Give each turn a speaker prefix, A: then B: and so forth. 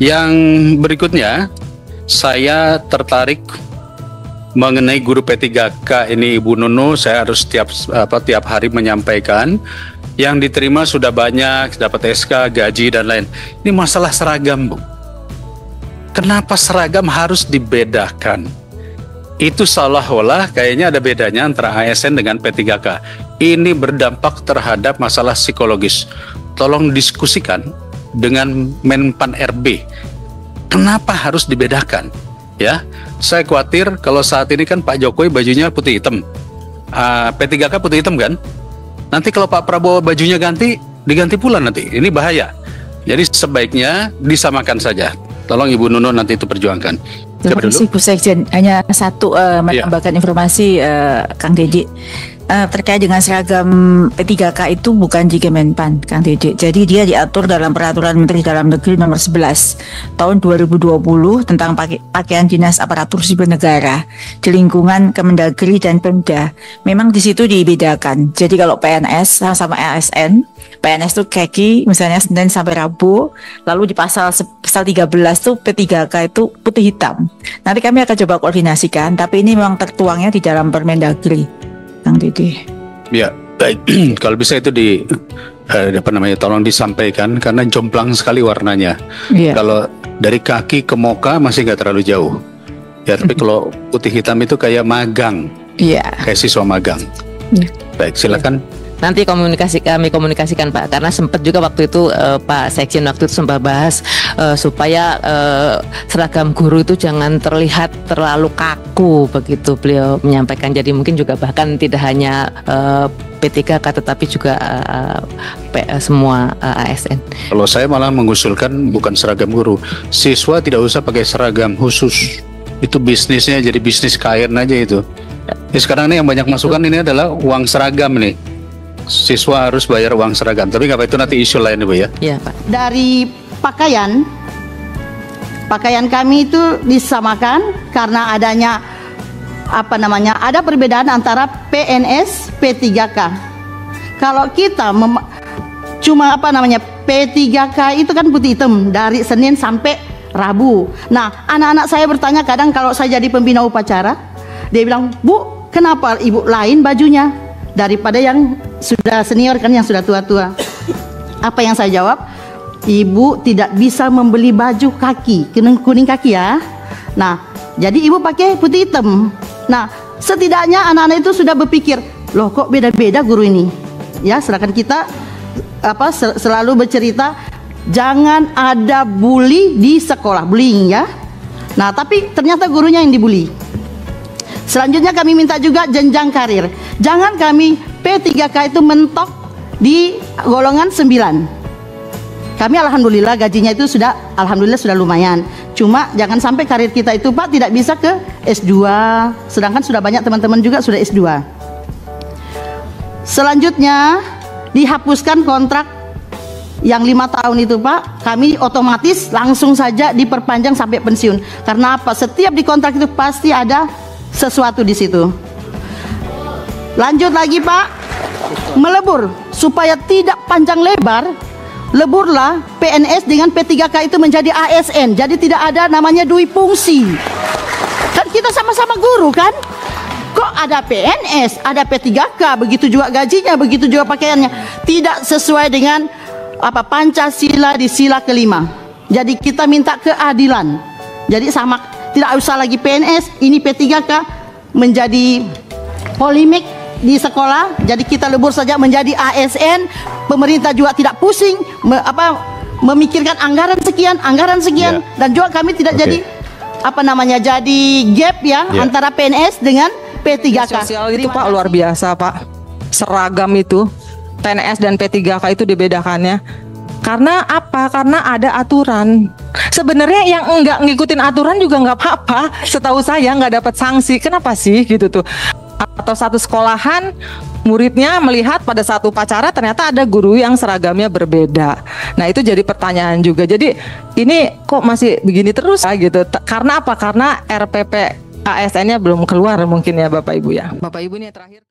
A: Yang berikutnya, saya tertarik mengenai guru P3K ini, Ibu Nunu. Saya harus tiap hari menyampaikan. Yang diterima sudah banyak, dapat SK, gaji dan lain. Ini masalah seragam, Bu. Kenapa seragam harus dibedakan? Itu seolah-olah kayaknya ada bedanya antara ASN dengan P3K. Ini berdampak terhadap masalah psikologis. Tolong diskusikan dengan Menpan RB. Kenapa harus dibedakan? Ya, saya khawatir kalau saat ini kan Pak Jokowi bajunya putih hitam, P3K putih hitam kan? Nanti kalau Pak Prabowo bajunya diganti pula nanti. Ini bahaya. Jadi sebaiknya disamakan saja. Tolong Ibu Nunu nanti itu perjuangkan.
B: Terima kasih Bu Sekjen. Hanya satu menambahkan informasi Kang Dede. Terkait dengan seragam P3K itu bukan Jike Menpan, Kang Dede. Jadi dia diatur dalam Peraturan Menteri Dalam Negeri Nomor 11 Tahun 2020 tentang pakaian dinas aparatur sipil negara di lingkungan Kemendagri dan Pemda. Memang di situ dibedakan. Jadi kalau PNS sama ASN, PNS itu kaki misalnya Senin sampai Rabu, lalu di pasal 13 tuh P3K itu putih hitam. Nanti kami akan coba koordinasikan, tapi ini memang tertuangnya di dalam Permendagri. Kang Dede.
A: Ya, baik. Kalau bisa itu tolong disampaikan karena jomplang sekali warnanya. Yeah. Kalau dari kaki ke muka masih nggak terlalu jauh. Ya, tapi kalau putih hitam itu kayak magang. Iya. Yeah. Kayak siswa magang. Yeah. Baik, silakan.
C: Nanti kami komunikasikan Pak, karena sempat juga waktu itu Pak Sekjen waktu itu sempat bahas supaya seragam guru itu jangan terlihat terlalu kaku, begitu beliau menyampaikan. Jadi mungkin juga bahkan tidak hanya P3K tetapi juga semua ASN.
A: Kalau saya malah mengusulkan bukan seragam guru, siswa tidak usah pakai seragam khusus. Itu bisnisnya jadi bisnis kain aja itu. Ya, sekarang ini yang banyak masukan ini adalah uang seragam nih. Siswa harus bayar uang seragam, tapi nggak apa itu nanti isu lain Bu ya.
C: Iya Pak.
D: Dari pakaian kami itu disamakan karena adanya ada perbedaan antara PNS P3K. Kalau kita P3K itu kan putih hitam dari Senin sampai Rabu. Nah, anak-anak saya bertanya kadang kalau saya jadi pembina upacara, dia bilang, "Bu, kenapa ibu lain bajunya daripada yang sudah senior kan, yang sudah tua-tua?" Apa yang saya jawab? Ibu tidak bisa membeli baju kaki kuning kaki ya. Nah, jadi ibu pakai putih hitam. Nah, setidaknya anak-anak itu sudah berpikir, loh kok beda-beda guru ini. Ya, sedangkan kita selalu bercerita jangan ada bully di sekolah, bullying ya. Nah, tapi ternyata gurunya yang dibully. Selanjutnya kami minta juga jenjang karir. Jangan kami P3K itu mentok di golongan 9. Kami alhamdulillah gajinya itu sudah lumayan. Cuma jangan sampai karir kita itu Pak tidak bisa ke S2. Sedangkan sudah banyak teman-teman juga sudah S2. Selanjutnya dihapuskan kontrak yang 5 tahun itu Pak. Kami otomatis langsung saja diperpanjang sampai pensiun. Karena apa? Setiap di kontrak itu pasti ada sesuatu di situ. Lanjut lagi Pak, melebur supaya tidak panjang lebar, leburlah PNS dengan P3K itu menjadi ASN. Jadi tidak ada namanya dui fungsi. Kan kita sama-sama guru kan? Kok ada PNS, ada P3K, begitu juga gajinya, begitu juga pakaiannya. Tidak sesuai dengan Pancasila di sila kelima. Jadi kita minta keadilan. Jadi sama, tidak usah lagi PNS, ini P3K menjadi polemik di sekolah. Jadi kita lebur saja menjadi ASN. Pemerintah juga tidak pusing memikirkan anggaran sekian yeah. Dan juga kami tidak jadi jadi gap ya antara PNS dengan P3K.
E: Sosial itu Pak luar biasa Pak. Seragam itu PNS dan P3K itu dibedakannya. Karena apa? Karena ada aturan. Sebenarnya yang enggak ngikutin aturan juga nggak apa-apa. Setahu saya nggak dapat sanksi. Kenapa sih gitu tuh? Atau satu sekolahan muridnya melihat pada satu upacara ternyata ada guru yang seragamnya berbeda. Nah itu jadi pertanyaan juga. Jadi ini kok masih begini terus gitu? Karena apa? Karena RPP ASN-nya belum keluar mungkin ya Bapak Ibu ya. Bapak Ibu ini yang terakhir.